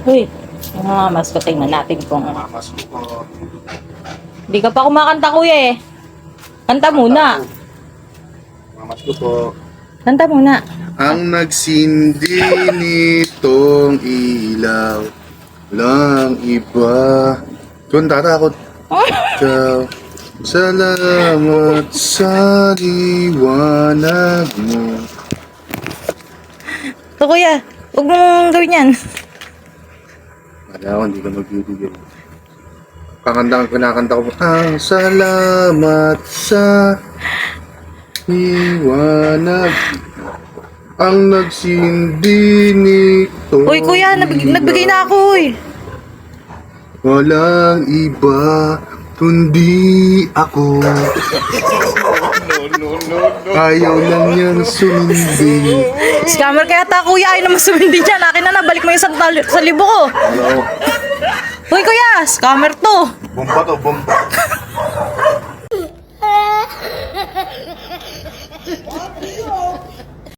Uy, yung mga mas ko, tingnan natin kung... Mamas ko po. Hindi ka pa kumakanta, kuya eh. Kanta muna. Mamas ko po. Kanta muna. Ang nagsindi nitong ilaw lang iba. Kung tatakot ikaw, salamat sa liwanag mo. So, kuya, huwag mong gawin yan. Wala ako, hindi ka magbibigay. Kinakanta ko po. Ang salamat sa liwanag. Ang nagsindi nito. Uy, kuya, nagbigay na ako, uy. Walang iba kundi ako. Ayaw lang yan sumindi. Scammer kaya ta, kuya, ay naman sumindi dyan. Akin na, balik mo yung sa libo ko. Hello. Uy, kuya, scammer to. Bomba to, bomba.